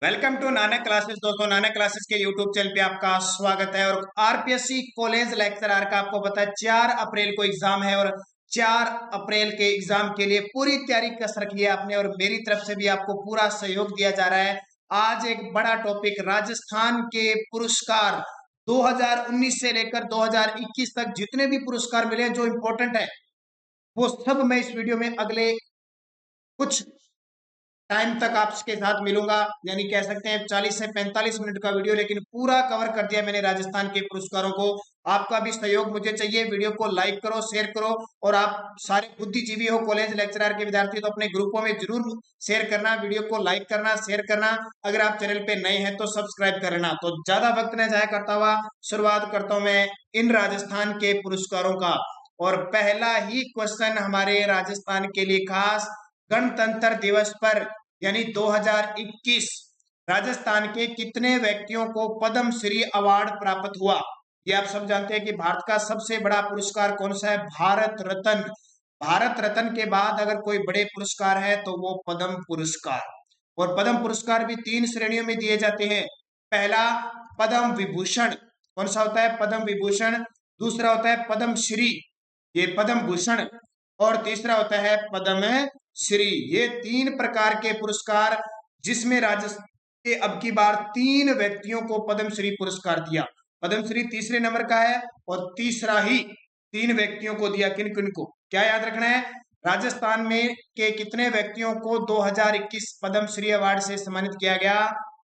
Welcome to Nanak classes. दोस्तों, Nanak classes के YouTube channel पे आपका स्वागत है। और आरपीएससी कॉलेज लेक्चरर का आपको पता है 4 अप्रैल को एग्जाम है और 4 अप्रैल के एग्जाम के लिए पूरी तैयारी कस रखी है आपने और मेरी तरफ से भी आपको पूरा सहयोग दिया जा रहा है। आज एक बड़ा टॉपिक, राजस्थान के पुरस्कार 2019 से लेकर 2021 तक जितने भी पुरस्कार मिले हैं जो इंपॉर्टेंट है वो सब मैं इस वीडियो में अगले कुछ टाइम तक आपके साथ मिलूंगा। यानी कह सकते हैं 40 से 45 मिनट का वीडियो, लेकिन पूरा कवर कर दिया मैंने राजस्थान के पुरस्कारों को। आपका भी सहयोग मुझे चाहिए। वीडियो को लाइक करो, शेयर करो और आप सारे बुद्धिजीवी हो, कॉलेज लेक्चरर के विद्यार्थी, तो अपने ग्रुपों में जरूर शेयर करना, वीडियो को लाइक करना, शेयर करना। अगर आप चैनल पे नए हैं तो सब्सक्राइब कर लेना। तो ज्यादा वक्त न जाया करता हुआ शुरुआत करता हूं मैं इन राजस्थान के पुरस्कारों का। और पहला ही क्वेश्चन हमारे राजस्थान के लिए खास, गणतंत्र दिवस पर यानी 2021 राजस्थान के कितने व्यक्तियों को पद्म श्री अवार्ड प्राप्त हुआ? ये आप सब जानते हैं कि भारत का सबसे बड़ा पुरस्कार कौन सा है? भारत रत्न। भारत रत्न के बाद अगर कोई बड़े पुरस्कार है तो वो पद्म पुरस्कार। और पद्म पुरस्कार भी 3 श्रेणियों में दिए जाते हैं। पहला पद्म विभूषण, कौन सा होता है? पद्म विभूषण। दूसरा होता है पद्म श्री, ये पद्म भूषण। और तीसरा होता है पद्म श्री। ये 3 प्रकार के पुरस्कार, जिसमें राजस्थान के अब की बार 3 व्यक्तियों को पद्म श्री पुरस्कार दिया। पद्म श्री तीसरे नंबर का है और तीसरा ही 3 व्यक्तियों को दिया। किन किन को? क्या याद रखना है? राजस्थान में के कितने व्यक्तियों को 2021 पद्म श्री अवार्ड से सम्मानित किया गया?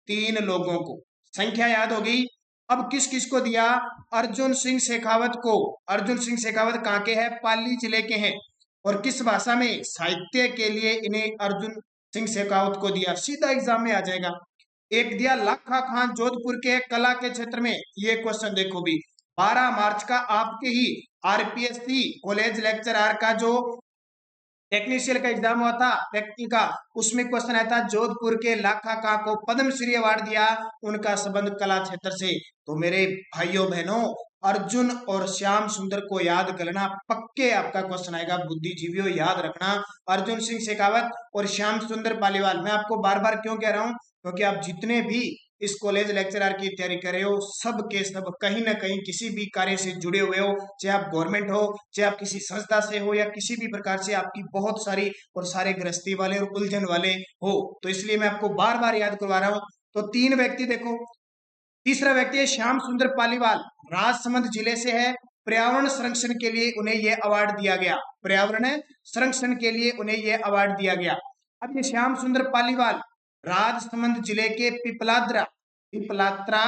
3 लोगों को। संख्या याद होगी। अब किस किस को दिया? अर्जुन सिंह शेखावत को। अर्जुन सिंह शेखावत कहाँ के हैं? पाली जिले के हैं। और किस भाषा में? साहित्य के लिए इन्हें अर्जुन सिंह शेखावत को दिया। सीधा एग्जाम में आ जाएगा। एक दिया लाखा खान जोधपुर के कला के क्षेत्र में। ये क्वेश्चन देखो भी, 12 मार्च का आपके ही आरपीएससी कॉलेज लेक्चरर का जो टेक्नीशियल का एग्जाम हुआ था, टेक्निकल का, उसमें क्वेश्चन आया था जोधपुर के लाखा का को पद्म श्री अवार्ड दिया, उनका संबंध कला क्षेत्र से। तो मेरे भाइयों बहनों, अर्जुन और श्याम सुंदर को याद करना, पक्के आपका क्वेश्चन आएगा। बुद्धिजीवियों याद रखना, अर्जुन सिंह शेखावत और श्याम सुंदर पालीवाल। मैं आपको बार बार क्यों कह रहा हूं? क्योंकि आप जितने भी इस कॉलेज लेक्चरर की तैयारी कर रहे हो, सब के सब कहीं ना कहीं किसी भी कार्य से जुड़े हुए हो। चाहे आप गवर्नमेंट हो, चाहे आप किसी संस्था से हो, या किसी भी प्रकार से आपकी बहुत सारी और सारे गृहस्थी वाले और उलझन वाले हो, तो इसलिए मैं आपको बार बार याद करवा रहा हूं। तो 3 व्यक्ति देखो। तीसरा व्यक्ति है श्याम सुंदर पालीवाल, राजसमंद जिले से है। पर्यावरण संरक्षण के लिए उन्हें यह अवार्ड दिया गया। पर्यावरण संरक्षण के लिए उन्हें यह अवार्ड दिया गया। अब ये श्याम सुंदर पालीवाल राजसमंद जिले के पिपलाद्रा पिपलात्रा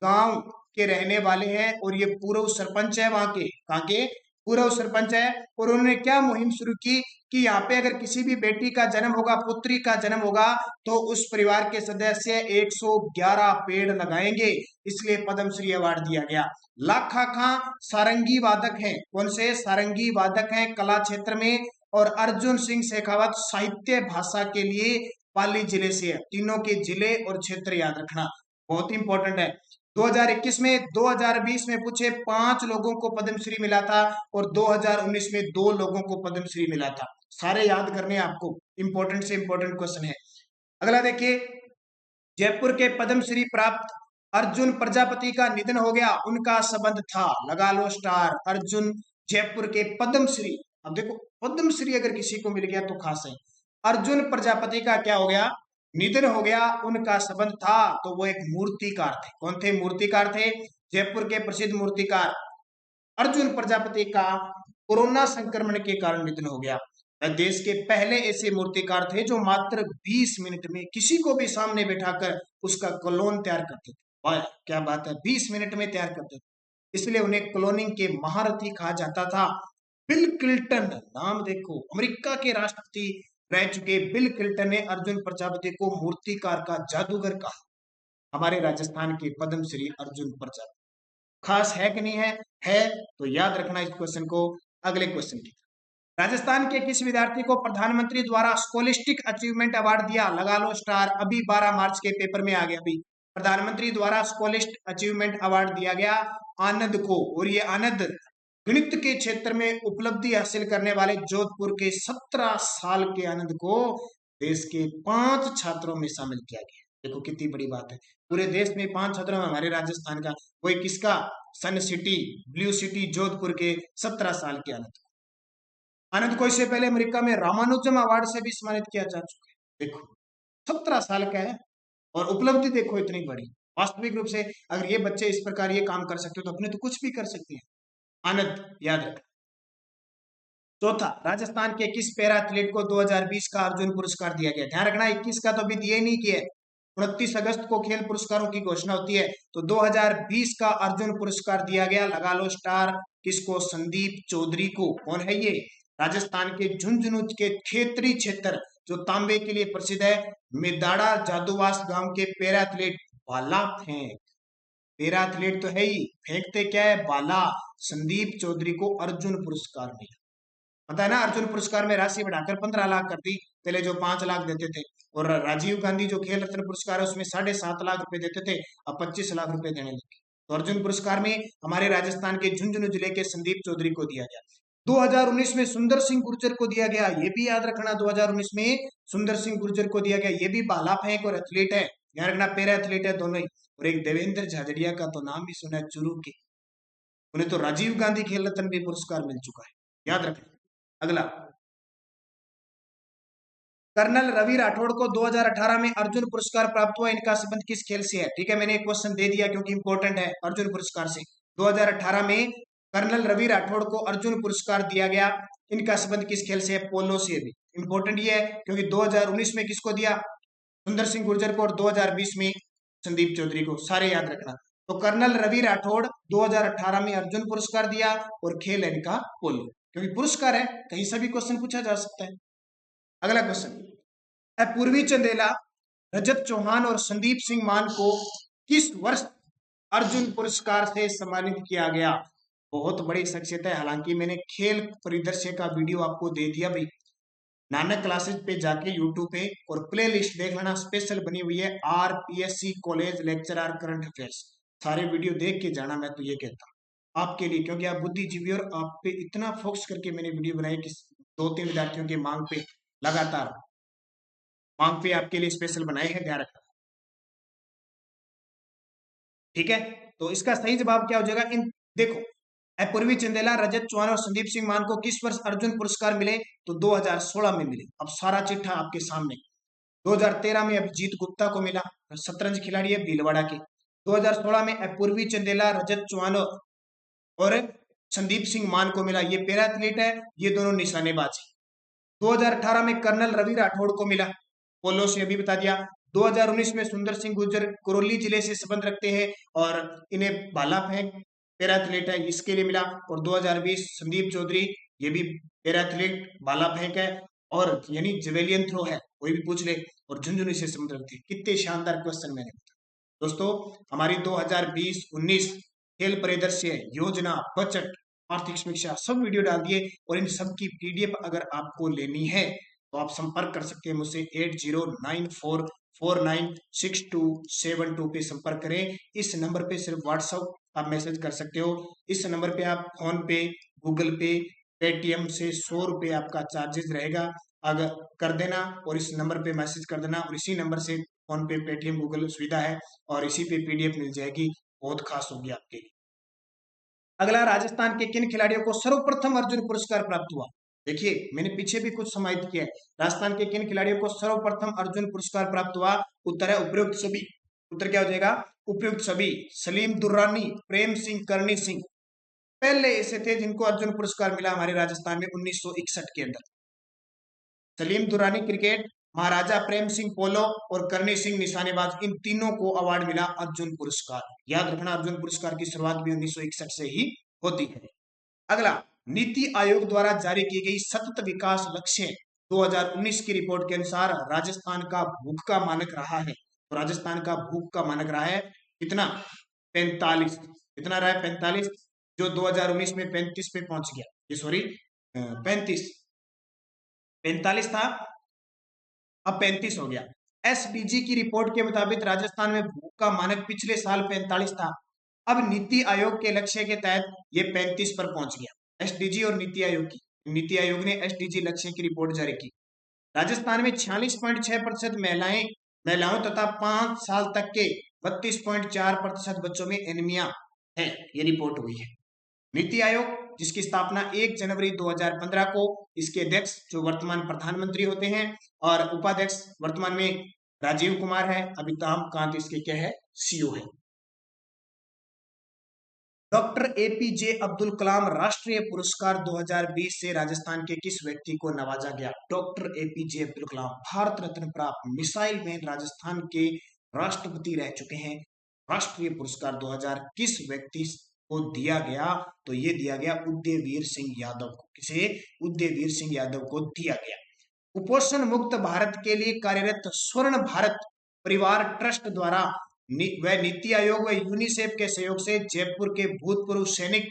गांव के रहने वाले हैं और ये पूर्व सरपंच है वहां के। कहाँ के? पूर्व सरपंच है। और उन्होंने क्या मुहिम शुरू की कि यहाँ पे अगर किसी भी बेटी का जन्म होगा, पुत्री का जन्म होगा, तो उस परिवार के सदस्य 111 पेड़ लगाएंगे। इसलिए पद्मश्री अवार्ड दिया गया। लाखा खां सारंगी वादक हैं। कौन से? सारंगी वादक हैं कला क्षेत्र में। और अर्जुन सिंह शेखावत साहित्य भाषा के लिए पाली जिले से है। तीनों के जिले और क्षेत्र याद रखना, बहुत ही इंपॉर्टेंट है। 2021 में, 2020 में पूछे 5 लोगों को पद्मश्री मिला था और 2019 में 2 लोगों को पद्मश्री मिला था। सारे याद करने आपको, इंपॉर्टेंट से इंपॉर्टेंट क्वेश्चन है। अगला देखिए, जयपुर के पद्मश्री प्राप्त अर्जुन प्रजापति का निधन हो गया। उनका संबंध था, लगा लो स्टार, अर्जुन जयपुर के पद्मश्री। अब देखो, पद्मश्री अगर किसी को मिल गया तो खास है। अर्जुन प्रजापति का क्या हो गया? निधन हो गया। उनका संबंध था, तो वो एक मूर्तिकार थे। कौन थे? मूर्तिकार थे। जयपुर के प्रसिद्ध मूर्तिकार अर्जुन प्रजापति का कोरोना संक्रमण के कारण निधन हो गया। देश के पहले ऐसे मूर्तिकार थे जो मात्र 20 मिनट में किसी को भी सामने बैठाकर उसका क्लोन तैयार करते थे। वाह, क्या बात है! 20 मिनट में तैयार करते थे, इसलिए उन्हें क्लोनिंग के महारथी कहा जाता था। बिल क्लिंटन, नाम देखो, अमेरिका के राष्ट्रपति रह चुके बिल क्लिंटन ने अर्जुन प्रजापति को मूर्तिकार का जादूगर कहा। हमारे राजस्थान के पद्मश्री अर्जुन प्रजापति। खास है कि नहीं है? है। तो याद रखना इस क्वेश्चन को। अगले क्वेश्चन की, राजस्थान के किस विद्यार्थी को प्रधानमंत्री द्वारा स्कॉलिस्टिक अचीवमेंट अवार्ड दिया? लगा लो स्टार। अभी 12 मार्च के पेपर में आ गया। अभी प्रधानमंत्री द्वारा स्कॉलिस्ट अचीवमेंट अवार्ड दिया गया आनंद को। और ये आनंद गणित के क्षेत्र में उपलब्धि हासिल करने वाले जोधपुर के 17 साल के आनंद को देश के 5 छात्रों में शामिल किया गया। देखो कितनी बड़ी बात है। पूरे देश में 5 छात्रों में हमारे राजस्थान का कोई किसका, सन सिटी, ब्लू सिटी जोधपुर के 17 साल के आनंद। आनंद को इससे पहले अमेरिका में रामानुजम अवार्ड से भी सम्मानित किया जा चुका है। देखो 17 साल का है और उपलब्धि देखो इतनी बड़ी। वास्तविक रूप से अगर ये बच्चे इस प्रकार ये काम कर सकते हो तो अपने तो कुछ भी कर सकते हैं। आनंद याद रख। चौथा, राजस्थान के किस पैरा एथलीट को 2020 का अर्जुन पुरस्कार दिया गया? ध्यान रखना 21 का तो अभी दिए नहीं किया। 29 अगस्त को खेल पुरस्कारों की घोषणा होती है, तो 2020 का अर्जुन पुरस्कार दिया गया। लगा लो स्टार, किसको? संदीप चौधरी को। कौन है ये? राजस्थान के झुंझुनू के क्षेत्रीय क्षेत्र जो तांबे के लिए प्रसिद्ध है, मेदाड़ा जादूवास गांव के पैरा एथलीट भाला फेंक। पैरा एथलीट तो है ही, फेंकते क्या है? भाला। संदीप चौधरी को अर्जुन पुरस्कार मिला। पता है ना, अर्जुन पुरस्कार में राशि बढ़ाकर 15 लाख कर दी। पहले जो 5 लाख देते थे, और राजीव गांधी जो खेल रत्न पुरस्कार है उसमें 7.5 लाख रुपए देते थे, अब 25 लाख रुपए देने लगे। तो अर्जुन पुरस्कार में हमारे राजस्थान के झुंझुनू जिले के संदीप चौधरी को दिया गया। 2019 में सुंदर सिंह गुर्जर को दिया गया, ये भी याद रखना। 2019 में सुंदर सिंह गुर्जर को दिया गया, ये भी भाला फेंक और एथलीट है। याद रखना, पैरा एथलीट है दोनों ही। और एक देवेंद्र झाझड़िया का तो नाम भी सुना है, चुरू के। उन्हें तो राजीव गांधी खेल रत्न भी पुरस्कार मिल चुका है, याद रखना। अगला, कर्नल रवि राठौड़ को 2018 में अर्जुन पुरस्कार प्राप्त हुआ, इनका संबंध किस खेल से है? ठीक है, मैंने एक क्वेश्चन दे दिया क्योंकि इंपॉर्टेंट है। अर्जुन पुरस्कार से 2018 में कर्नल रवि राठौड़ को अर्जुन पुरस्कार दिया गया, इनका संबंध किस खेल से है? पोलो से भी। इंपॉर्टेंट ये है क्योंकि 2019 में किसको दिया? सुंदर सिंह गुर्जर को, और 2020 में संदीप चौधरी को। सारे याद रखना। तो कर्नल रवि राठौड़ 2018 में अर्जुन पुरस्कार दिया, और खेल है इनका पोलो, क्योंकि पुरस्कार है, कहीं से भी क्वेश्चन पूछा जा सकता है। अगला क्वेश्चन, पूर्वी चंदेला, रजत चौहान और संदीप सिंह मान को किस वर्ष अर्जुन पुरस्कार से सम्मानित किया गया? बहुत बड़ी शख्सियत है, हालांकि मैंने खेल परिदृश्य का वीडियो आपको दे दिया भाई। नानक क्लासेस पे जाके यूट्यूब पे और प्ले लिस्ट देख लेना, स्पेशल बनी हुई है RPSC college lecturer current affairs. सारे वीडियो देख के जाना, मैं तो ये कहता हूँ आपके लिए, क्योंकि आप बुद्धिजीवी और आप पे इतना फोकस करके मैंने वीडियो बनाई कि 2-3 विद्यार्थियों की मांग पे, लगातार मांग पे आपके लिए स्पेशल बनाए हैं, ध्यान रखना। ठीक है, तो इसका सही जवाब क्या हो जाएगा? इन देखो, पूर्वी चंदेला, रजत चौहान और संदीप सिंह मान को किस वर्ष अर्जुन पुरस्कार मिले? तो 2016 में मिले। अब सारा चिट्ठा आपके सामने। 2013 में अभिजीत गुप्ता को मिला, शतरंज खिलाड़ी है भीलवाड़ा के। 2016 में पूर्वी चंदेला, रजत चौहान और संदीप सिंह मान को मिला, ये पैरा एथलीट है, ये दोनों निशानेबाज है। 2018 में कर्नल रवि राठौड़ को मिला, पोलो से अभी बता दिया। 2019 में सुंदर सिंह गुर्जर करौली जिले से संबंध रखते हैं, और इन्हें भाला फेंक पैरा एथलीट है, इसके लिए मिला। और 2020 संदीप चौधरी, ये भी पैरा एथलीट भाला फेंक है, और यानी जेवेलियन थ्रो है, कोई भी पूछ ले, और झुंझुनू से संबंध रखते हैं। कितने शानदार क्वेश्चन मैंने बताया दोस्तों। हमारी 2020-19 खेल परिदृश्य योजना, बजट, आर्थिक समीक्षा सब वीडियो डाल दिए, और इन सब की पीडीएफ अगर आपको लेनी है तो आप संपर्क कर सकते हैं मुझसे 8094496272 पे संपर्क करें। इस नंबर पे सिर्फ व्हाट्सएप आप मैसेज कर सकते हो। इस नंबर पे आप फोन पे, गूगल पे, पेटीएम से 100 रुपये आपका चार्जेस रहेगा, अगर कर देना, और इस नंबर पे मैसेज कर देना, और इसी नंबर से फोन पे, पेटीएम, गूगल सुविधा है, और इसी पे पीडीएफ मिल जाएगी। बहुत खास होगी आपके लिए। अगला, राजस्थान के किन खिलाड़ियों को सर्वप्रथम अर्जुन पुरस्कार प्राप्त हुआ? देखिए, मैंने पीछे भी कुछ समाहित किया है। राजस्थान के किन खिलाड़ियों को सर्वप्रथम अर्जुन पुरस्कार प्राप्त हुआ? उत्तर है उपयुक्त सभी। उत्तर क्या हो जाएगा? उपयुक्त सभी। सलीम दुर्रानी, प्रेम सिंह, करणी सिंह पहले ऐसे थे जिनको अर्जुन पुरस्कार मिला हमारे राजस्थान में 1961 के अंदर। सलीम दुर्रानी क्रिकेट, महाराजा प्रेम सिंह पोलो, और करणी सिंह निशानेबाज, इन तीनों को अवार्ड मिला अर्जुन पुरस्कार। याद रखना, अर्जुन पुरस्कार की शुरुआत भी 1961 से ही होती है। अगला, नीति आयोग द्वारा जारी की गई सतत विकास लक्ष्य 2019 की रिपोर्ट के अनुसार राजस्थान का भूख का मानक रहा है। तो राजस्थान का भूख का मानक रहा है कितना? 45। कितना रहा है? 45, जो 2019 में 35 पे पहुंच गया। ये सॉरी 45 था, अब 35 हो गया। एसडीजी की रिपोर्ट के मुताबिक राजस्थान में भूख का मानक पिछले साल 45 था, अब नीति आयोग के लक्ष्य के तहत ये 35 पर पहुंच गया। एसडीजी और नीति आयोग की, नीति आयोग ने एसडीजी लक्ष्य की रिपोर्ट जारी की। राजस्थान में 46.6% महिलाएं महिलाओं तथा 5 साल तक के 32.4% बच्चों में एनीमिया है, ये रिपोर्ट हुई है। नीति आयोग जिसकी स्थापना 1 जनवरी 2015 को, इसके अध्यक्ष जो वर्तमान प्रधानमंत्री होते हैं और उपाध्यक्ष वर्तमान में राजीव कुमार है, अमिताभ कांत इसके क्या है, सीईओ है। डॉक्टर एपीजे अब्दुल कलाम राष्ट्रीय पुरस्कार 2020 से राजस्थान के किस व्यक्ति को नवाजा गया? डॉक्टर एपीजे अब्दुल कलाम भारत रत्न प्राप्त मिसाइल मैन राजस्थान के राष्ट्रपति रह चुके हैं। राष्ट्रीय पुरस्कार 2000 किस व्यक्ति को दिया गया? तो ये दिया गया उदयवीर सिंह यादव को। किसे? उदयवीर सिंह यादव को दिया गया। कुपोषण मुक्त भारत के लिए कार्यरत स्वर्ण भारत परिवार ट्रस्ट द्वारा व नीति आयोग व यूनिसेफ के सहयोग से जयपुर के भूतपूर्व सैनिक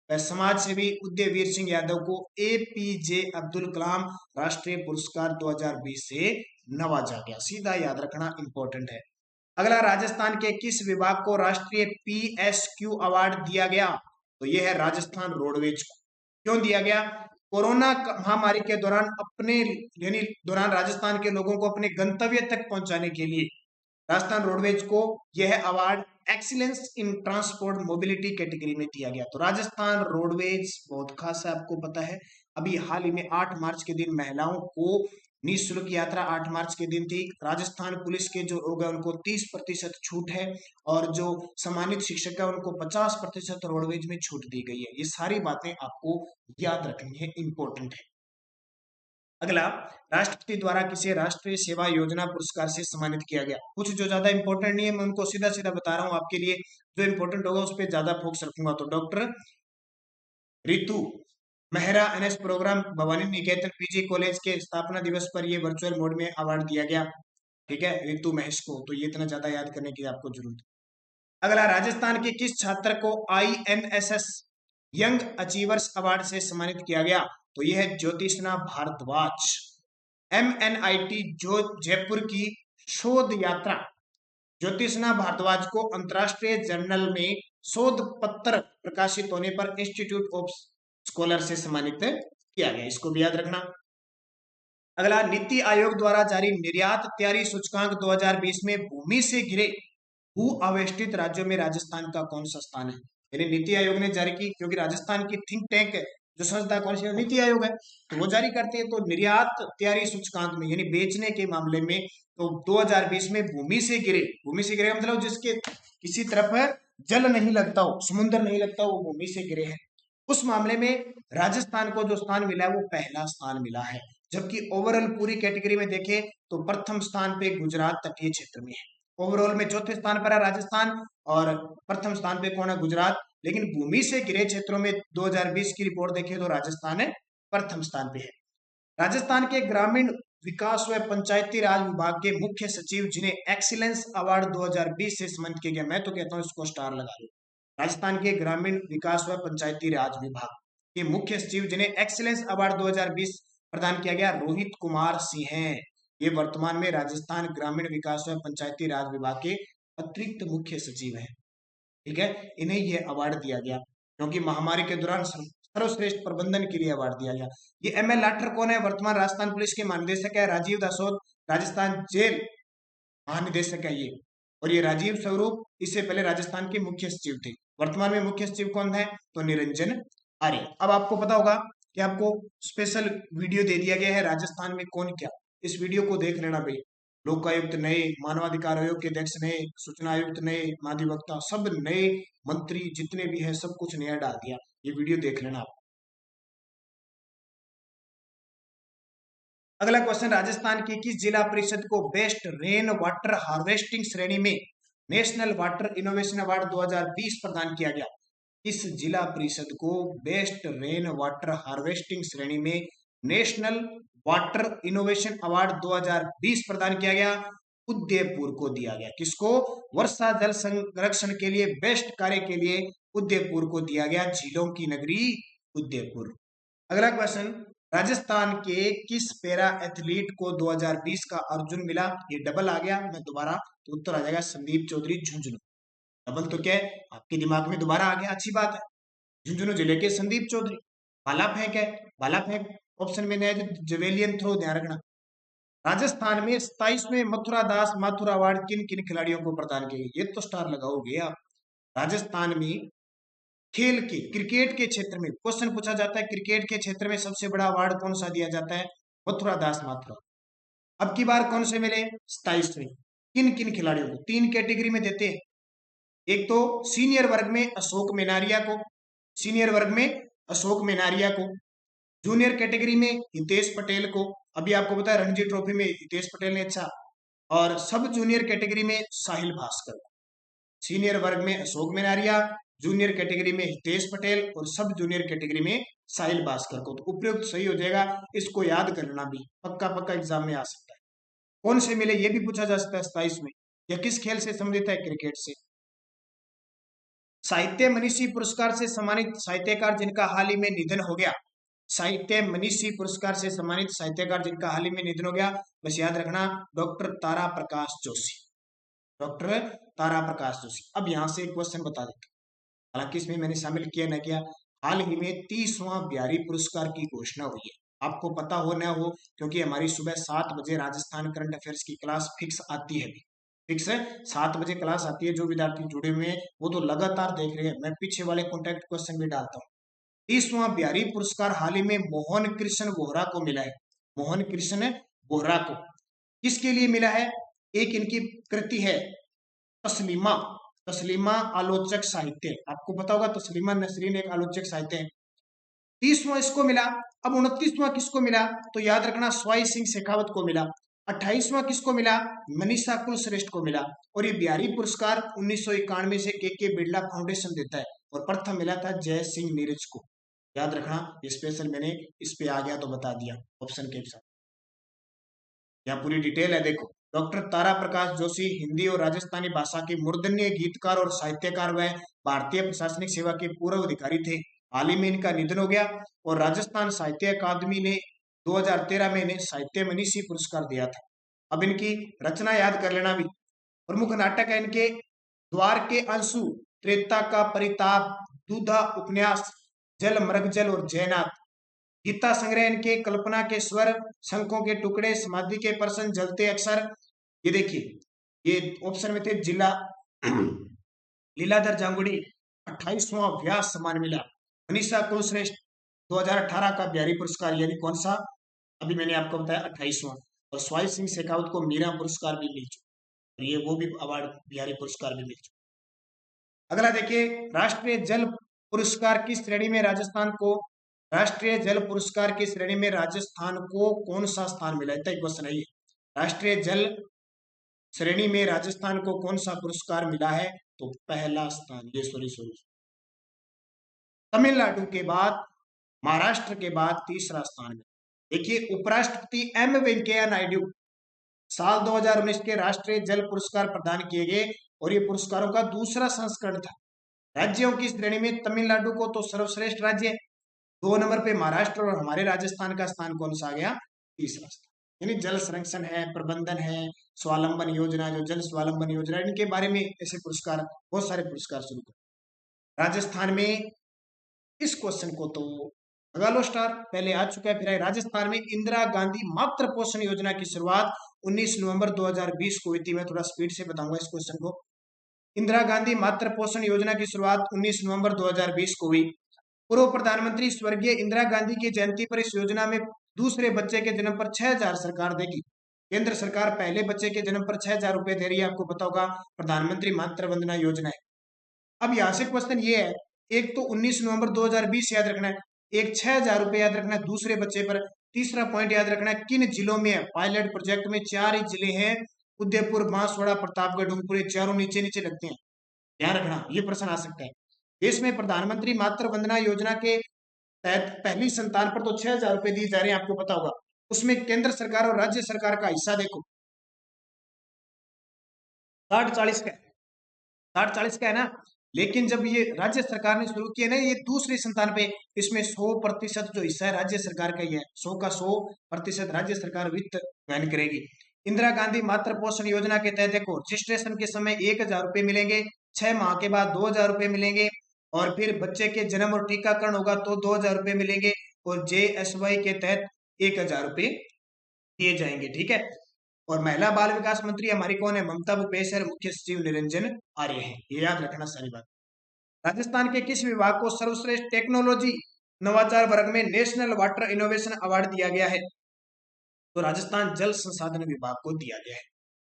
समाज सेवी उदयवीर सिंह यादव को एपीजे अब्दुल कलाम राष्ट्रीय पुरस्कार 2020 से नवाजा गया। सीधा याद रखना इंपॉर्टेंट है। अगला, राजस्थान के किस विभाग को राष्ट्रीय पीएसक्यू अवार्ड दिया गया? तो यह है राजस्थान रोडवेज को। क्यों दिया गया? कोरोना महामारी के दौरान राजस्थान के लोगों को अपने गंतव्य तक पहुंचाने के लिए राजस्थान रोडवेज को यह award excellence in transport mobility category में दिया गया। तो राजस्थान रोडवेज बहुत खास है, आपको पता है। अभी हाल ही में 8 मार्च के दिन महिलाओं को निःशुल्क यात्रा 8 मार्च के दिन थी। राजस्थान पुलिस के जो लोग हैं उनको 30% छूट है और जो सम्मानित शिक्षक है उनको 50% रोडवेज में छूट दी गई है। ये सारी बातें आपको याद रखनी है, इंपॉर्टेंट है। अगला, राष्ट्रपति द्वारा किसे राष्ट्रीय सेवा योजना पुरस्कार से सम्मानित किया गया? कुछ जो ज्यादा इंपॉर्टेंट नहीं है, मैं उनको सीधा सीधा बता रहा हूं आपके लिए, जो इंपॉर्टेंट होगा उस पर ज्यादा फोकस रखूंगा। तो doctor Ritu Mehra NS program Bhavani Niketan PG college के स्थापना दिवस पर ये वर्चुअल मोड में अवार्ड दिया गया। ठीक है, रितु महेश को। तो ये इतना ज्यादा याद करने की आपको जरूरत है। अगला, राजस्थान के किस छात्र को INSS यंग अचीवर्स अवार्ड से सम्मानित किया गया? तो यह है ज्योतिषना भारद्वाज। MNIT जो जयपुर की शोध यात्रा ज्योतिषना भारद्वाज को अंतरराष्ट्रीय जर्नल में शोध पत्र प्रकाशित होने पर इंस्टीट्यूट ऑफ स्कॉलर से सम्मानित किया गया। इसको भी याद रखना। अगला, नीति आयोग द्वारा जारी निर्यात तैयारी सूचकांक 2020 में भूमि से घिरे भू आवेष्टित राज्यों में राजस्थान का कौन सा स्थान है? यानी नीति आयोग ने जारी की, क्योंकि राजस्थान की थिंक टैंक जो संस्था कौन सी? नीति आयोग है, तो वो जारी करते हैं। तो निर्यात तैयारी सूचकांक में यानी बेचने के मामले में तो 2020 में भूमि से गिरे का मतलब जिसके किसी तरफ जल नहीं लगता हो, समुद्र नहीं लगता हो, वो भूमि से गिरे हैं। उस मामले में राजस्थान को जो स्थान मिला है वो पहला स्थान मिला है। जबकि ओवरऑल पूरी कैटेगरी में देखें तो प्रथम स्थान पे गुजरात तटीय क्षेत्र में है। ओवरऑल में चौथे स्थान पर है राजस्थान और प्रथम स्थान पे कौन है? गुजरात। लेकिन भूमि से घिरे क्षेत्रों में 2020 की रिपोर्ट देखें तो राजस्थान है प्रथम स्थान पे है। राजस्थान के ग्रामीण विकास व पंचायती राज विभाग के मुख्य सचिव जिन्हें एक्सीलेंस अवार्ड 2020 से सम्मानित किया गया, मैं तो कहता हूं इसको स्टार लगा दो। राजस्थान के ग्रामीण विकास व पंचायती राज विभाग के मुख्य सचिव जिन्हें एक्सीलेंस अवार्ड 2020 प्रदान किया गया, रोहित कुमार सिंह हैं। ये वर्तमान में राजस्थान ग्रामीण विकास व पंचायती राज विभाग के अतिरिक्त मुख्य सचिव हैं। ठीक है, इन्हें यह अवार्ड दिया गया क्योंकि महामारी के दौरान सर्वश्रेष्ठ प्रबंधन के लिए अवार्ड दिया गया। ये ML लाठर कौन है? वर्तमान राजस्थान पुलिस के महानिदेशक है। राजीव दासोद राजस्थान जेल महानिदेशक है ये। और ये राजीव स्वरूप इससे पहले राजस्थान के मुख्य सचिव थे। वर्तमान में मुख्य सचिव कौन है? तो निरंजन आर्य। अब आपको पता होगा कि आपको स्पेशल वीडियो दे दिया गया है राजस्थान में कौन क्या। इस वीडियो को देख लेना भाई। लोकायुक्त नए, मानवाधिकार आयोग के अध्यक्ष नए, सूचना आयुक्त नए, महाधिवक्ता सब नए, मंत्री जितने भी हैं सब कुछ नया डाल दिया। ये वीडियो देख लेना आप। अगला क्वेश्चन, राजस्थान की किस जिला परिषद को बेस्ट रेन वाटर हार्वेस्टिंग श्रेणी में नेशनल वाटर इनोवेशन अवार्ड 2020 प्रदान किया गया? इस जिला परिषद को बेस्ट रेन वाटर हार्वेस्टिंग श्रेणी में नेशनल वाटर इनोवेशन अवार्ड 2020 प्रदान किया गया। उदयपुर को दिया गया। किसको? वर्षा जल संरक्षण के लिए बेस्ट कार्य के लिए उदयपुर को दिया गया। झीलों की नगरी उदयपुर। अगला क्वेश्चन, राजस्थान के किस पैरा एथलीट को 2020 का अर्जुन मिला? ये डबल आ गया, मैं दोबारा, तो उत्तर आ जाएगा संदीप चौधरी झुंझुनू। डबल तो क्या है आपके दिमाग में दोबारा आ गया, अच्छी बात है। झुंझुनू जिले के संदीप चौधरी। भाला फेंक है, भाला फेंक ऑप्शन में नहीं, जवेलियन थ्रो ध्यान रखना। राजस्थान में 27वें मथुरा दास माथुर अवार्ड किन किन खिलाड़ियों को प्रदान किए गए? ये तो स्टार लगाओगे आप। राजस्थान में खेल के क्रिकेट के क्षेत्र में क्वेश्चन पूछा जाता है, क्रिकेट के क्षेत्र में सबसे बड़ा अवार्ड कौन सा दिया जाता है? मथुरा दास माथुर। अब की बार कौन से मिले? 27वें। किन किन खिलाड़ियों को? 3 कैटेगरी में देते हैं। एक तो सीनियर वर्ग में अशोक मेनारिया को, सीनियर वर्ग में अशोक मेनारिया को, जूनियर कैटेगरी में हितेश पटेल को, अभी आपको पता है रणजी ट्रॉफी में हितेश पटेल ने अच्छा, और सब जूनियर कैटेगरी में साहिल भास्कर। सीनियर वर्ग में अशोक मेनारिया, जूनियर कैटेगरी में हितेश पटेल और सब जूनियर कैटेगरी में साहिल भास्कर को। तो उपयुक्त सही हो जाएगा, इसको याद कर लेना, भी पक्का पक्का एग्जाम में आ सकता है। कौन से मिले ये भी पूछा जा सकता है 27 में। या किस खेल से संबंधित है? क्रिकेट से। साहित्य मनीषी पुरस्कार से सम्मानित साहित्यकार जिनका हाल ही में निधन हो गया, साहित्य मनीषी पुरस्कार से सम्मानित साहित्यकार जिनका हाल ही में निधन हो गया, बस याद रखना, डॉक्टर तारा प्रकाश जोशी। डॉक्टर तारा प्रकाश जोशी। अब यहां से एक क्वेश्चन बता देता हूं, हालांकि इसमें मैंने शामिल किया न किया। हाल ही में 30वां बिहारी पुरस्कार की घोषणा हुई है, आपको पता हो न हो, क्योंकि हमारी सुबह 7 बजे राजस्थान करंट अफेयर्स की क्लास फिक्स आती है, फिक्स है 7 बजे क्लास आती है। जो विद्यार्थी जुड़े हुए हैं वो तो लगातार देख रहे हैं, मैं पीछे वाले कॉन्टैक्ट क्वेश्चन भी डालता हूँ। 30वां बिहारी पुरस्कार हाल ही में मोहन कृष्ण वोहरा को मिला है। मोहन कृष्ण वोहरा को किसके लिए मिला है? एक इनकी कृति है तस्लीमा, तस्लीमा आलोचक साहित्य, आपको पता होगा तस्लीमा नसरीन एक आलोचक साहित्य है। 30वां इसको मिला। अब 29वां किसको मिला? तो याद रखना स्वाई सिंह शेखावत को मिला। 28वां किसको मिला? मनीषा कुलश्रेष्ठ को मिला। और ये बिहारी पुरस्कार 1991 से के बिरला फाउंडेशन देता है, और प्रथम मिला था जय सिंह नीरज को। याद रखना, ये स्पेशल मैंने इस पे आ गया तो बता दिया ऑप्शन के साथ। यहाँ पूरी डिटेल है, देखो। डॉक्टर तारा प्रकाश जोशी हिंदी और राजस्थानी भाषा के मूर्धन्य गीतकार और साहित्यकार व भारतीय प्रशासनिक सेवा के पूर्व अधिकारी थे। हाल ही में इनका निधन हो गया, और राजस्थान साहित्य अकादमी ने 2013 में इन्हें साहित्य मनीषी पुरस्कार दिया था। अब इनकी रचना याद कर लेना भी। प्रमुख नाटक है इनके द्वार के अंशु, त्रेता का परिताप, दूधा उपन्यास, जल मृग जल और जयनाथ। गीता संग्रह इनके कल्पना के स्वर, शंखों के टुकड़े, समाधि के प्रश्न, जलते अक्षर। ये देखिए, ये ऑप्शन में थे जिला लीलाधर जांगुड़ी 28वां व्यास सम्मान मिला। मनीषा कुलश्रेष्ठ 2018 का बिहारी पुरस्कार, यानी कौन सा? अभी मैंने आपको बताया 28वां। और स्वाई सिंह शेखावत को मीरा पुरस्कार भी मिल चुका, और ये वो भी अवार्ड बिहारी पुरस्कार भी मिल चुका। अगला देखिए, राष्ट्रीय जल पुरस्कार की श्रेणी में राजस्थान को, राष्ट्रीय जल पुरस्कार की श्रेणी में राजस्थान को कौन सा स्थान मिला? इतना क्वेश्चन है ये। राष्ट्रीय जल श्रेणी में राजस्थान को कौन सा पुरस्कार मिला है? तो पहला स्थान, ये सॉरी तमिलनाडु के बाद, महाराष्ट्र के बाद तीसरा स्थान। देखिए, उपराष्ट्रपति एम वेंकैया नायडू साल 2019 के राष्ट्रीय जल पुरस्कार प्रदान किए गए, और ये पुरस्कारों का दूसरा संस्करण था। राज्यों की श्रेणी में तमिलनाडु को तो सर्वश्रेष्ठ राज्य, 2 नंबर पे महाराष्ट्र, और हमारे राजस्थान का स्थान कौन सा आ गया? तीसरा स्थान। यानी जल संरक्षण है, प्रबंधन है, स्वावलंबन योजना, जो जल स्वावलंबन योजना, इनके बारे में ऐसे पुरस्कार, बहुत सारे पुरस्कार शुरू कर। राजस्थान में इस क्वेश्चन को तो लगा लो स्टार, पहले आ चुका है, फिर राजस्थान में इंदिरा गांधी मातृ पोषण योजना की शुरुआत 19 नवंबर 2020 को हुई थी। मैं थोड़ा स्पीड से बताऊंगा इस क्वेश्चन को। इंदिरा गांधी मातृ पोषण योजना की शुरुआत 19 नवंबर 2020 को हुई। पूर्व प्रधानमंत्री स्वर्गीय इंदिरा गांधी की जयंती पर इस योजना में दूसरे बच्चे के जन्म पर 6,000 सरकार देगी। केंद्र सरकार पहले बच्चे के जन्म पर 6,000 रुपए दे रही है, आपको पता होगा, प्रधानमंत्री मातृ वंदना योजना है। अब यहाँ से क्वेश्चन ये है, एक तो 19 नवंबर 2020 याद रखना है, एक 6,000 रुपए याद रखना है दूसरे बच्चे पर। तीसरा पॉइंट याद रखना है, किन जिलों में है पायलट प्रोजेक्ट में? 4 ही जिले हैं, उदयपुर, बांसवाड़ा, प्रतापगढ़, डूंगरपुर, चारों नीचे नीचे लगते हैं, ध्यान रखना, ये प्रश्न आ सकता है। देश में प्रधानमंत्री मातृ वंदना योजना के तहत पहली संतान पर तो 6,000 रुपए दिए जा रहे हैं, आपको पता होगा। उसमें केंद्र सरकार और राज्य सरकार का हिस्सा देखो 60-40 का, 60-40 का है ना। लेकिन जब ये राज्य सरकार ने शुरू किया ना, ये दूसरी संतान पे, इसमें 100% जो हिस्सा है राज्य सरकार का ही है, 100 का 100% राज्य सरकार वित्त वहन करेगी। इंदिरा गांधी मातृ पोषण योजना के तहत देखो, रजिस्ट्रेशन के समय 1,000 रुपए मिलेंगे, 6 माह के बाद 2,000 रुपए मिलेंगे, और फिर बच्चे के जन्म और टीकाकरण होगा तो 2,000 रुपए मिलेंगे, और JSY के तहत 1,000 रुपए दिए जाएंगे, ठीक है। और महिला बाल विकास मंत्री हमारी कौन है? ममता भूपेश और मुख्य सचिव निरंजन आर्य हैं, ये याद रखना सारी बात। राजस्थान के किस विभाग को सर्वश्रेष्ठ टेक्नोलॉजी नवाचार वर्ग में नेशनल वाटर इनोवेशन अवार्ड दिया गया है? तो राजस्थान जल संसाधन विभाग को दिया गया है।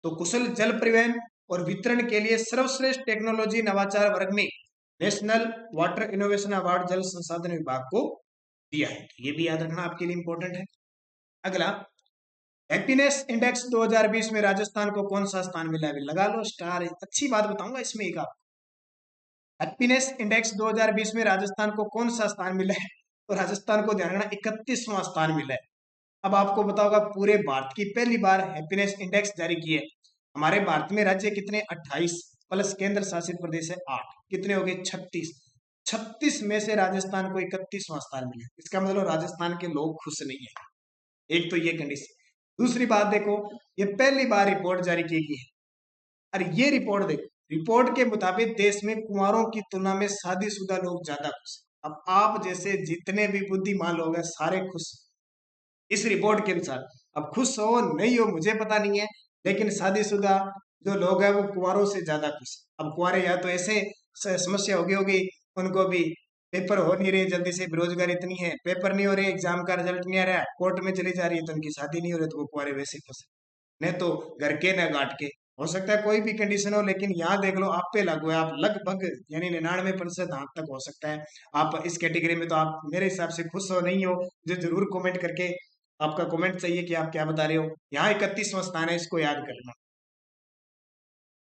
तो कुशल जल परिवहन और वितरण के लिए सर्वश्रेष्ठ टेक्नोलॉजी नवाचार वर्ग में नेशनल वाटर इनोवेशन अवार्ड जल संसाधन विभाग को दिया है, ये भी याद रखना आपके लिए इंपॉर्टेंट है। अगला, हैप्पीनेस इंडेक्स 2020 में राजस्थान को कौन सा स्थान मिला है? लगा लो स्टार, अच्छी बात बताऊंगा इसमें एक आप। हैप्पीनेस इंडेक्स 2020 में राजस्थान को कौन सा स्थान मिला है? तो राजस्थान को ध्यान रखना 31वां स्थान मिला है। अब आपको बताओगा पूरे भारत की पहली बार हैप्पीनेस इंडेक्स जारी की है। हमारे भारत में राज्य कितने? 28 प्लस केंद्र शासित प्रदेश है 8, कितने हो गए? 36। 36 में से राजस्थान को 31वां स्थान मिला। इसका मतलब राजस्थान के लोग खुश नहीं है, एक तो ये कंडीशन। दूसरी बात देखो, ये पहली बार रिपोर्ट जारी की गई है, और ये रिपोर्ट देखो, रिपोर्ट के मुताबिक देश में कुंवारों की तुलना में शादीशुदा लोग ज्यादा खुश हैं। अब आप जैसे जितने भी बुद्धिमान लोग हैं सारे खुश इस रिपोर्ट के अनुसार। अब खुश हो नहीं हो मुझे पता नहीं है, लेकिन शादीशुदा जो लोग हैं वो कुंवारों से ज्यादा खुश। अब कुंवारे या तो ऐसे समस्या होगी उनको भी पेपर हो नहीं रहे जल्दी से, बेरोजगारी इतनी है, पेपर नहीं हो रहे, एग्जाम का रिजल्ट नहीं आ रहा है, कोर्ट में चली जा रही है तो उनकी शादी नहीं हो रही, तो वो कुंवारे वैसे खुश है। न तो घर के न घाट के, हो सकता है कोई भी कंडीशन हो, लेकिन यहाँ देख लो आप पे लागू है, आप लगभग यानी 99% हाथ तक हो सकता है आप इस कैटेगरी में। तो आप मेरे हिसाब से खुश हो नहीं हो, जो जरूर कमेंट करके आपका कमेंट चाहिए कि आप क्या बता रहे हो। यहाँ 31वां स्थान है, इसको याद कर लेना।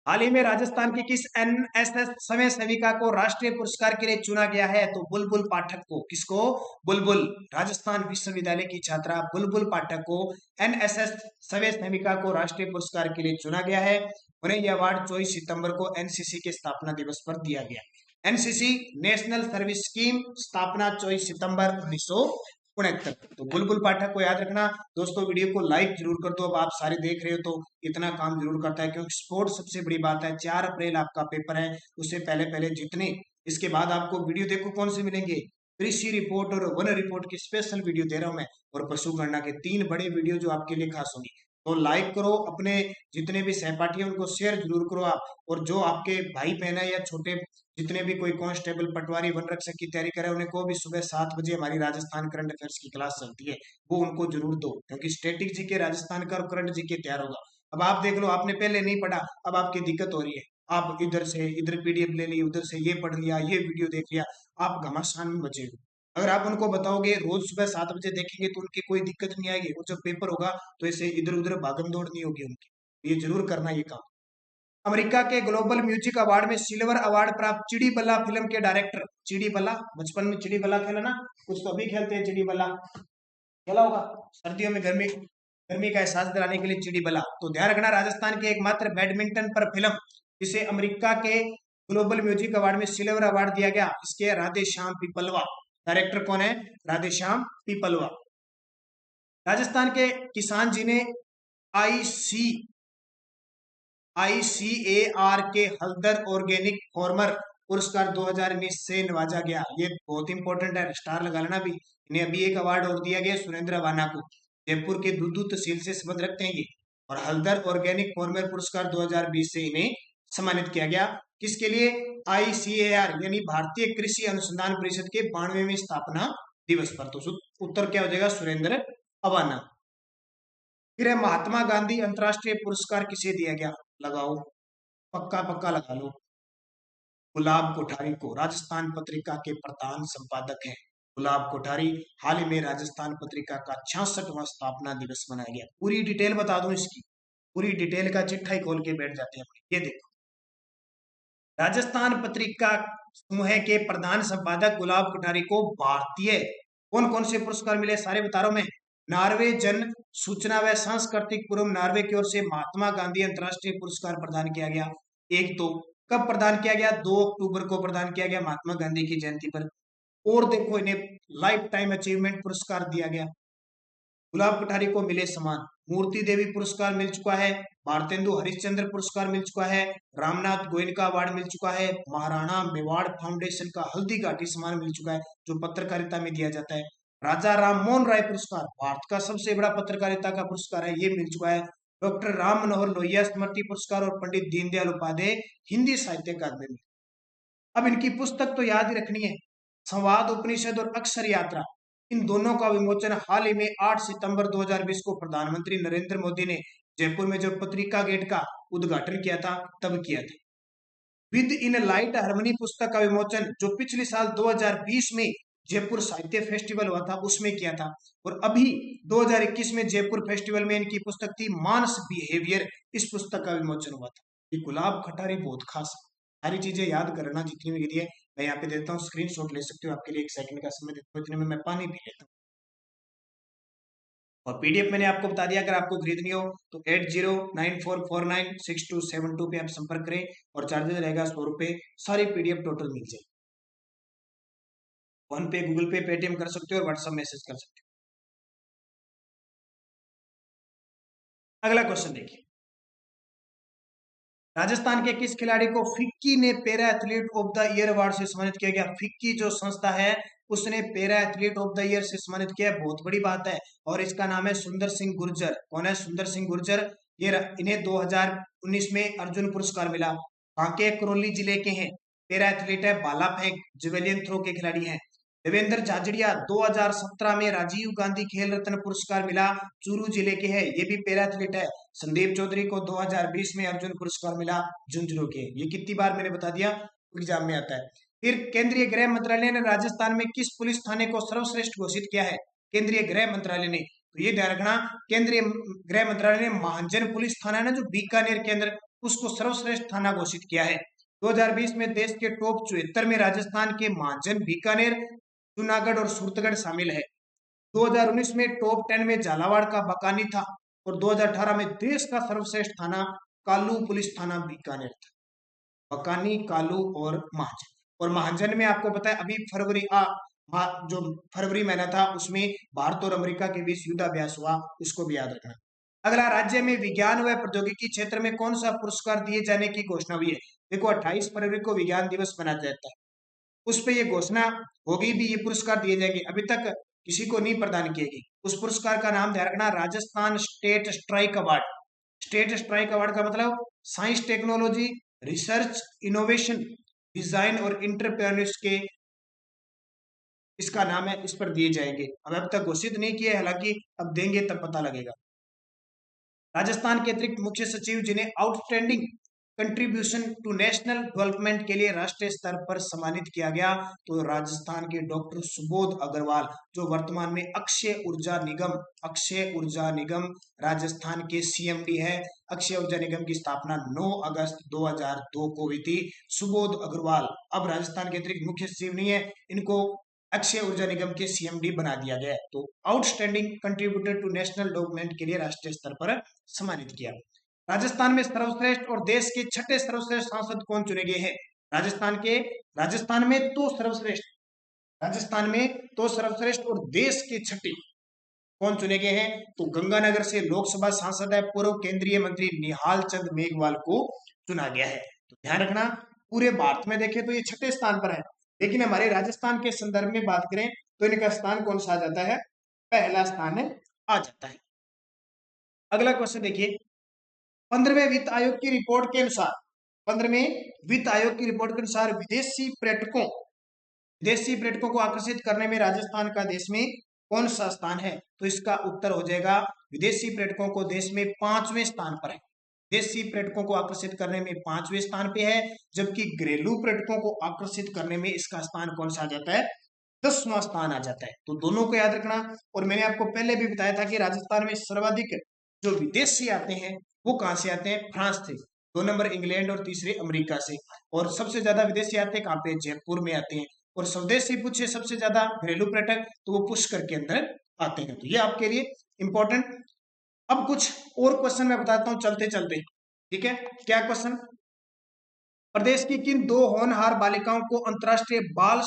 हाल ही में राजस्थान की किस एनएसएस समय सेविका को राष्ट्रीय पुरस्कार के लिए चुना गया है? तो बुलबुल पाठक को। किसको? बुलबुल, राजस्थान विश्वविद्यालय की छात्रा बुलबुल पाठक को एनएसएस समय सेविका को राष्ट्रीय पुरस्कार के लिए चुना गया है। उन्हें यह अवार्ड 24 सितंबर को एनसीसी के स्थापना दिवस पर दिया गया। एनसीसी नेशनल सर्विस स्कीम स्थापना 24 सितंबर 1969। तो बुलबुल पाठक को याद रखना। दोस्तों वीडियो को लाइक जरूर कर दो, अब आप सारे देख रहे हो तो इतना काम जरूर करता है, क्योंकि स्पोर्ट सबसे बड़ी बात है। 4 अप्रैल आपका पेपर है, उससे पहले पहले जितने इसके बाद आपको वीडियो देखो कौन से मिलेंगे, कृषि रिपोर्ट और वन रिपोर्ट की स्पेशल वीडियो दे रहा हूं मैं, और पशु गणना के 3 बड़े वीडियो जो आपके लिए खास होंगी। तो लाइक करो, अपने जितने भी सहपाठी हैं उनको शेयर जरूर करो आप, और जो आपके भाई बहन है या छोटे जितने भी कोई कांस्टेबल पटवारी वन रक्षक की तैयारी करे उन्हें को भी सुबह 7 बजे हमारी राजस्थान करंट अफेयर्स की क्लास चलती है, वो उनको जरूर दो, क्योंकि स्टैटिक जीके राजस्थान का और करंट जीके तैयार होगा। अब आप देख लो, आपने पहले नहीं पढ़ा, अब आपकी दिक्कत हो रही है, आप इधर से इधर पीडीएफ ले ली, उधर से ये पढ़ लिया, ये वीडियो देख लिया, आप घमासान में बचे हो। अगर आप उनको बताओगे रोज सुबह 7 बजे देखेंगे तो उनकी कोई दिक्कत नहीं आएगी, और जब पेपर होगा तो ऐसे इधर उधर भागम दौड़ नहीं होगी उनकी। ये जरूर करना ये काम। अमेरिका के ग्लोबल म्यूजिक अवार्ड में सिल्वर अवार्ड प्राप्त चिड़ी बल्ला फिल्म के डायरेक्टर, चिड़ी बल्ला, बचपन में चिड़ी बल्ला खेला ना, कुछ तो अभी खेलते हैं चिड़ी बल्ला, खेला होगा सर्दियों में, गर्मी गर्मी का एहसास दिलाने के लिए चिड़ी बल्ला। तो ध्यान रखना, राजस्थान की एकमात्र बैडमिंटन पर फिल्म जिसे अमेरिका के ग्लोबल म्यूजिक अवार्ड में सिल्वर अवार्ड दिया गया, इसके राधे श्याम पीपलवा, डायरेक्टर कौन है? राधे श्याम पीपलवा। राजस्थान के किसान जिन्हें ICAR के हल्दर ऑर्गेनिक फार्मर पुरस्कार 2019 से नवाजा गया, ये बहुत इंपॉर्टेंट है, स्टार लगा लेना भी। इन्हें अभी एक अवार्ड और दिया गया सुरेंद्र वाना को, जयपुर के दुदू तहसील से संबंध रखते हैं ये, और हल्दर ऑर्गेनिक फार्मर पुरस्कार 2020 से इन्हें सम्मानित किया गया। किसके लिए? ICAR यानी भारतीय कृषि अनुसंधान परिषद के 92वें स्थापना दिवस पर। तो उत्तर क्या हो जाएगा? सुरेंद्र अवाना। फिर महात्मा गांधी अंतरराष्ट्रीय पुरस्कार किसे दिया गया? लगाओ, पक्का पक्का लगा लो, गुलाब कोठारी को, राजस्थान पत्रिका के प्रधान संपादक हैं गुलाब कोठारी। हाल ही में राजस्थान पत्रिका का 66वां स्थापना दिवस मनाया गया। पूरी डिटेल बता दूं इसकी, पूरी डिटेल का चिट्ठा ही खोल के बैठ जाते हैं। ये देखो, राजस्थान पत्रिका समूह के प्रधान संपादक गुलाब कोठारी को भारतीय कौन कौन से पुरस्कार मिले सारे बता रहा हूं मैं। नॉर्वे जन सूचना व सांस्कृतिक पूर्व नॉर्वे की ओर से महात्मा गांधी अंतरराष्ट्रीय पुरस्कार प्रदान किया गया। एक तो कब प्रदान किया गया? 2 अक्टूबर को प्रदान किया गया, महात्मा गांधी की जयंती पर। और देखो, इन्हें लाइफ टाइम अचीवमेंट पुरस्कार दिया गया। गुलाब कोठारी को मिले सम्मान, मूर्ति देवी पुरस्कार मिल चुका है, भारतेंदु हरिश्चंद्र पुरस्कार मिल चुका है, रामनाथ गोयनका अवार्ड मिल चुका है, महाराणा मेवाड़ फाउंडेशन का हल्दी घाटी सम्मान मिल चुका है जो पत्रकारिता में दिया जाता है, राजा राममोहन राय पुरस्कार, भारत का सबसे बड़ा पत्रकारिता का पुरस्कार है, ये मिल चुका है। डॉक्टर राम मनोहर लोहिया स्मृति पुरस्कार और पंडित दीनदयाल उपाध्याय हिंदी साहित्य अकादमी। अब इनकी पुस्तक तो याद ही रखनी है, संवाद उपनिषद और अक्षर यात्रा। इन दोनों का विमोचन हाल ही में 8 सितंबर 2020 को प्रधानमंत्री नरेंद्र मोदी ने जयपुर में जो पत्रिका गेट का उद्घाटन किया था तब किया था। विद इन लाइट हार्मनी पुस्तक का विमोचन जो पिछले साल 2020 में जयपुर साहित्य फेस्टिवल हुआ था उसमें किया था, और अभी 2021 में जयपुर फेस्टिवल में इनकी पुस्तक थी मानस बिहेवियर, इस पुस्तक का विमोचन हुआ था। ये गुलाब खटारी बहुत खास है, सारी चीजें याद करना जितनी भी गिरी है। मैं यहाँ पे देता हूँ, स्क्रीनशॉट ले सकते हो, आपके लिए 1 सेकंड का समय देता हूँ, इतने में मैं पानी पी लेता हूँ। और पीडीएफ मैंने आपको बता दिया, अगर आपको खरीदनी हो तो 8094496272 पे आप संपर्क करें और चार्जेस रहेगा 100 रुपए, सारी पीडीएफ टोटल मिल जाएगी। फोन पे, गूगल पे, पेटीएम कर सकते हो और व्हाट्सएप मैसेज कर सकते हो। अगला क्वेश्चन देखिए, राजस्थान के किस खिलाड़ी को फिक्की ने para athlete of the year award से सम्मानित किया गया? फिक्की जो संस्था है उसने para athlete of the year से सम्मानित किया है, बहुत बड़ी बात है। और इसका नाम है सुंदर सिंह गुर्जर। कौन है? सुंदर सिंह गुर्जर। ये इन्हें 2019 में अर्जुन पुरस्कार मिला। बांके करौली जिले के हैं, पैरा एथलीट है, भाला फेंक जेवेलियन थ्रो के खिलाड़ी हैं। देवेंद्र झाझड़िया 2017 में राजीव गांधी खेल रत्न पुरस्कार मिला, चूरू जिले के हैं, ये भी पैरा एथलीट है। संदीप चौधरी को 2020 में अर्जुन पुरस्कार मिला, झुंझुनू के। ये कितनी बार मैंने बता दिया, एग्जाम में आता है। फिर केंद्रीय गृह मंत्रालय ने राजस्थान में किस पुलिस थाने को सर्वश्रेष्ठ घोषित किया है? केंद्रीय गृह मंत्रालय ने, तो ये ध्यान रखना, केंद्रीय गृह मंत्रालय ने महाजन पुलिस थाना है ना जो बीकानेर के अंदर, उसको सर्वश्रेष्ठ थाना घोषित किया है। 2020 में देश के टॉप 74 में राजस्थान के महाजन, बीकानेर, जूनागढ़ और सूरतगढ़ शामिल है। 2019 में टॉप 10 में झालावाड़ का बकानी था, और 2018 में देश का सर्वश्रेष्ठ थाना कालू पुलिस थाना बीकानेर था। बकानी, कालू और महाजन। और महाजन में आपको पता है अभी जो फरवरी महीना था उसमें भारत और अमेरिका के बीच युद्धाभ्यास हुआ, उसको भी याद रखना। अगला, राज्य में विज्ञान व प्रौद्योगिकी क्षेत्र में कौन सा पुरस्कार दिए जाने की घोषणा हुई है? देखो 28 फरवरी को विज्ञान दिवस मनाया जाता है, उस पर यह घोषणा होगी भी, ये पुरस्कार दिए जाएंगे, अभी तक किसी को नहीं प्रदान किए गए। उस पुरस्कार का नाम ध्यान रखना, Rajasthan state strike award. State strike award का मतलब science, technology, research, innovation, design और इंटरप्रेन्योर्स के इसका नाम है, इस पर दिए जाएंगे। अब तक घोषित नहीं किए, हालांकि अब देंगे तब पता लगेगा। राजस्थान के अतिरिक्त मुख्य सचिव जिन्हें outstanding contribution to national development के लिए राष्ट्रीय स्तर पर सम्मानित किया गया, तो राजस्थान के डॉक्टर सुबोध अग्रवाल, जो वर्तमान में अक्षय ऊर्जा निगम राजस्थान के सीएमडी है। अक्षय ऊर्जा निगम की स्थापना 9 अगस्त 2002 को हुई थी। सुबोध अग्रवाल अब राजस्थान के अतिरिक्त मुख्य सचिव नहीं है, इनको अक्षय ऊर्जा निगम के सीएमडी बना दिया गया है। तो outstanding contributor to national development के लिए राष्ट्रीय स्तर पर सम्मानित किया। राजस्थान में सर्वश्रेष्ठ और देश के 6ठे सर्वश्रेष्ठ सांसद कौन चुने गए हैं? राजस्थान में तो सर्वश्रेष्ठ और देश के 6ठे कौन चुने गए हैं? तो गंगानगर से लोकसभा सांसद है, पूर्व केंद्रीय मंत्री निहाल चंद मेघवाल को चुना गया है। तो ध्यान रखना, पूरे भारत में देखें तो ये 6ठे स्थान पर है, लेकिन हमारे राजस्थान के संदर्भ में बात करें तो इनका स्थान कौन सा आ जाता है? पहला स्थान आ जाता है। अगला क्वेश्चन देखिए, 15वें वित्त आयोग की रिपोर्ट के अनुसार 15वें वित्त आयोग की रिपोर्ट के अनुसार विदेशी पर्यटकों को आकर्षित करने में राजस्थान का देश में कौन सा स्थान है? तो इसका उत्तर हो जाएगा, विदेशी पर्यटकों को देश में 5वें स्थान पर है। विदेशी पर्यटकों को आकर्षित करने में 5वें स्थान पे है, जबकि घरेलू पर्यटकों को आकर्षित करने में इसका स्थान कौन सा आ जाता है? 10वां स्थान आ जाता है। तो दोनों को याद रखना। और मैंने आपको पहले भी बताया था कि राजस्थान में सर्वाधिक जो विदेशी आते हैं वो कहां से आते हैं? फ्रांस से, 2 नंबर इंग्लैंड और तीसरे अमेरिका से। और सबसे ज्यादा विदेशी आते हैं कहां पे? जयपुर में आते हैं। और स्वदेशी पूछे सबसे ज्यादा घरेलू पर्यटक, तो वो पुष्कर के अंदर आते हैं। तो ये आपके लिए इंपॉर्टेंट। अब कुछ और क्वेश्चन मैं बताता हूं चलते चलते, ठीक है? क्या क्वेश्चन? प्रदेश की किन 2 होनहार बालिकाओं को अंतरराष्ट्रीय बाल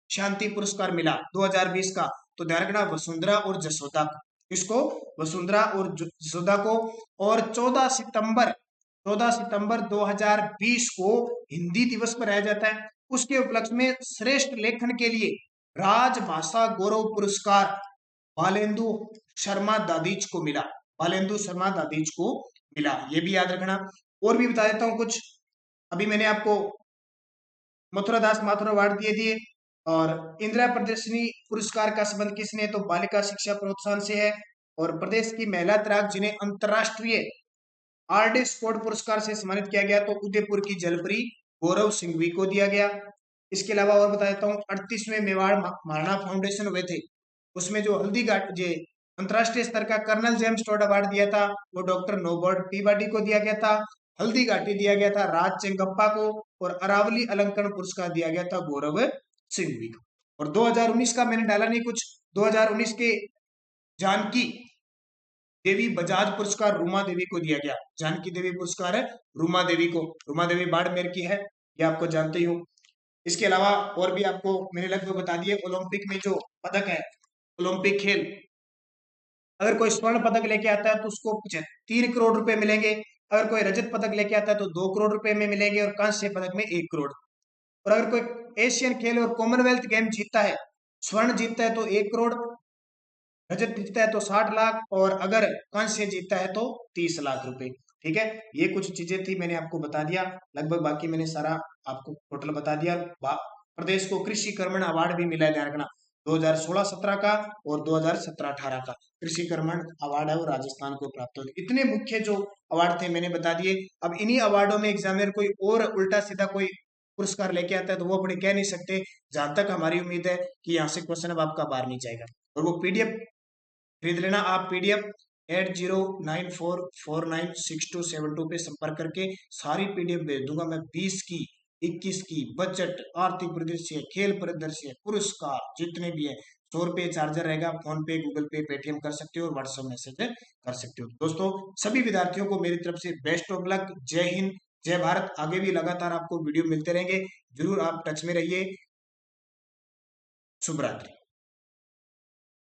शांति पुरस्कार मिला 2020 का? तो ध्यान रखना, वसुंधरा और जसोदा को। इसको वसुंधरा और जसोदा को। और 14 सितंबर 2020 को हिंदी दिवस मनाया जाता है। उसके उपलक्ष्य में श्रेष्ठ लेखन के लिए राजभाषा गौरव पुरस्कार बालेंदु शर्मा दादीच को मिला। बालेंदु शर्मा दादीच को मिला, ये भी याद रखना। और भी बता देता हूं कुछ। अभी मैंने आपको मथुरा दास माथुर अवार्ड दिए दिए। और इंदिरा प्रदर्शनी पुरस्कार का संबंध किसने, तो बालिका शिक्षा प्रोत्साहन से है। और प्रदेश की महिला तैराक जिन्हें अंतरराष्ट्रीय आरडी स्पोर्ट पुरस्कार से सम्मानित किया गया, तो उदयपुर की जलपरी गौरव सिंघवी को दिया गया। इसके अलावा और बता देता हूँ, 38वें मेवाड़ महाराणा फाउंडेशन हुए थे, उसमें जो हल्दी घाट जो अंतरराष्ट्रीय स्तर का कर्नल जेम्स टोड अवार्ड दिया था, वो डॉक्टर नोबर्ट पीबाडी को दिया गया था। हल्दी घाटी दिया गया था राज चेंगप्पा को। और अरावली अलंकरण पुरस्कार दिया गया था गौरव सिंघवी को। और 2019 का मैंने डाला नहीं कुछ। 2019 के जानकी देवी बजाज पुरस्कार रूमा देवी को दिया गया। जानकी देवी पुरस्कार है रूमा देवी को। रूमा देवी बाड़मेर की है, ये आपको जानते ही हो। इसके अलावा और भी आपको मैंने लगभग बता दिए। ओलंपिक में जो पदक है, ओलंपिक खेल, अगर कोई स्वर्ण पदक लेके आता है तो उसको 3 करोड़ रुपए मिलेंगे। अगर कोई रजत पदक लेके आता है तो 2 करोड़ रुपए में मिलेंगे, और कांस्य पदक में 1 करोड़। और अगर कोई एशियन खेल और कॉमनवेल्थ गेम जीतता है, स्वर्ण जीतता है तो 1 करोड़, रजत जीतता है तो 60 लाख, और अगर कांस्य जीतता है तो 30 लाख रुपए। ठीक है, ये कुछ चीजें थी, मैंने आपको बता दिया लगभग। बाकी मैंने सारा आपको टोटल बता दिया। प्रदेश को कृषि कर्मण अवार्ड भी मिला है, ध्यान रखना, 2016-17 का और 2017-18 का कृषि कर्मण अवार्ड है वो राजस्थान को प्राप्त हुआ। इतने मुख्य जो अवार्ड थे मैंने बता दिए। अब इन्हीं अवार्डों में एग्जामिनर कोई और उल्टा सीधा कोई पुरस्कार लेके आता है तो वो अपने कह नहीं सकते, जहां तक हमारी उम्मीद है कि यहाँ से क्वेश्चन अब आपका बाहर नहीं जाएगा। और वो पीडीएफ खरीद लेना आप। पीडीएफ 8094496272 पे संपर्क करके सारी पीडीएफ भेज दूंगा मैं। 20 की, 21 की, बजट, आर्थिक परिदृश्य, खेल परिदृश्य, पुरस्कार, जितने भी है। 100 रुपये चार्जर रहेगा। फोन पे, गूगल पे, पेटीएम कर सकते हो और व्हाट्सएप मैसेज कर सकते हो। दोस्तों, सभी विद्यार्थियों को मेरी तरफ से बेस्ट ऑफ लक। जय हिंद, जय भारत। आगे भी लगातार आपको वीडियो मिलते रहेंगे, जरूर आप टच में रहिए। शुभ रात्रि।